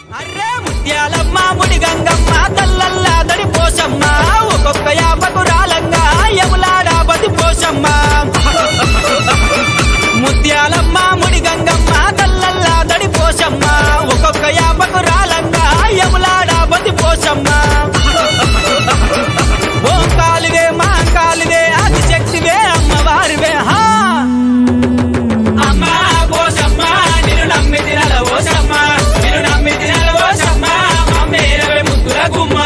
array Mutyalamma ముడి గంగమ్మ తల్లల్లా దడి పోషమ్మ ఒక్కొక్క యాపకు రాలంగా యములాడాపతి పోషమ్మ ముత్యాలమ్మ ముడి గంగమ్మ తల్లల్లా దడి పోషమ్మ ఒక్కొక్క యాపకు రాలంగా యములాడాపతి పోషమ్మ ఓం కాలువే మా కాలువే ఆదిశక్తివే అమ్మవారివే హా అమ్మ పోషమ్మ నిన్ను నమ్మి తినల పోషమ్మ నిన్ను నమ్మి తినల పోషమ్మ మమ్మేరవే ముద్దుల గుమ్మ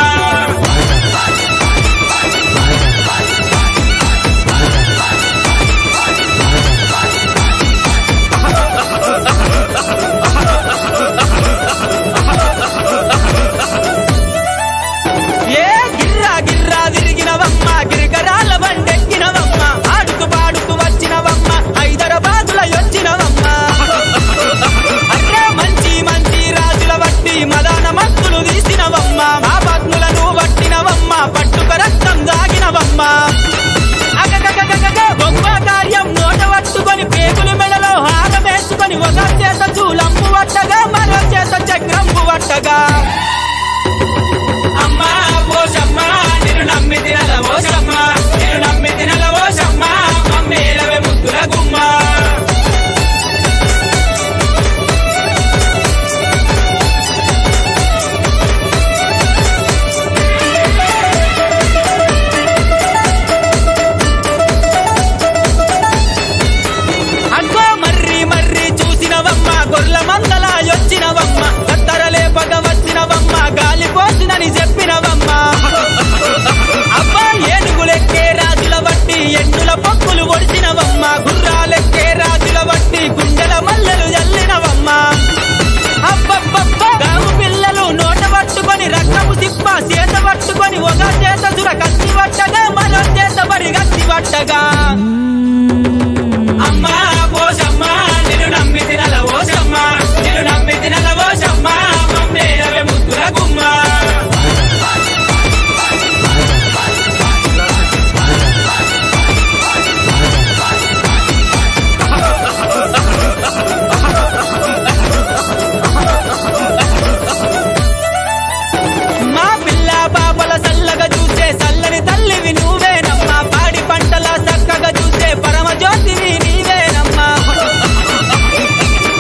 ఏ గిర్రా గిర్రా తిరిగినవమ్మ గిరిగరాల బండెక్కినవమ్మ ఆడుతూ పాడుతూ వచ్చినవమ్మ హైదరాబాదుల వచ్చినవమ్మ అట్లా మంచి మంచి రాజుల వట్టి మదాన మత్తులు తీసినవమ్మ మా పత్నులను పట్టినవమ్మ పట్టుక రక్తం దాగినవమ్మ గొప్ప కార్యం నోట పట్టుకొని పేగులు మెడలో హారం వేసుకొని ఒక చేత చూలంపు పట్టగా మరో చేత చక్రంపు పట్టగా అమ్మ పోషమ్మ నిన్ను నమ్మి తినల పోషమ్మ నిన్ను నమ్మి తినల పోషమ్మ మమ్మేరవే ముద్దుల గుమ్మ అగ్గో మర్రి మర్రి చూసినవమ్మ గొర్ల మందల యొచ్చినవమ్మ కత్తరలే పగ వచ్చినవమ్మ గాలి పోసినని చెప్పినవమ్మ అబ్బా ఏనుగులెక్కే రాజుల వట్టి ఎండుల పక్కులు ఒడిచినవమ్మ గుర్రాలెక్కే రాజుల వట్టి గుండెల మల్లెలు జల్లినవమ్మ అబ్బబ్బబ్బ గాము పిల్లలు నోట పట్టుకొని రక్తము తిప్ప చేత పట్టుకొని ఒక చేత సుర కత్తి పట్టగా మరో చేత బరి కత్తి పట్టగా అమ్మ పోషమ్మ నిన్ను నమ్మి తినల పోషమ్మ నిన్ను నమ్మి తినల పోషమ్మ మమ్మేరవే ముద్దుల గుమ్మ మా పిల్ల పాపల చల్లగా చూసే చల్లని తల్లివి నువ్వేనమ్మా పాడి పంటల చక్కగా చూసే పరమ జ్యోతివి నీవేనమ్మా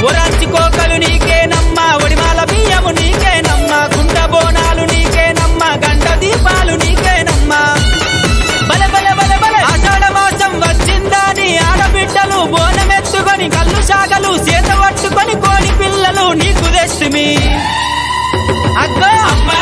ఒరాంచి కోకలు నీకేనమ్మా ఒడిమాల బియ్యము నీకేనమ్మా గుంట బోనాలు నీకేనమ్మా గంట దీపాలు నీకేనమ్మా బల బల బల బల ఆషాఢ మాసం వచ్చిందని ఆడబిడ్డలు బోనమెత్తుకొని కళ్ళు శాగలు చేత పట్టుకొని కోడి పిల్లలు నీకు తెస్తుమి అగ్గో అమ్మా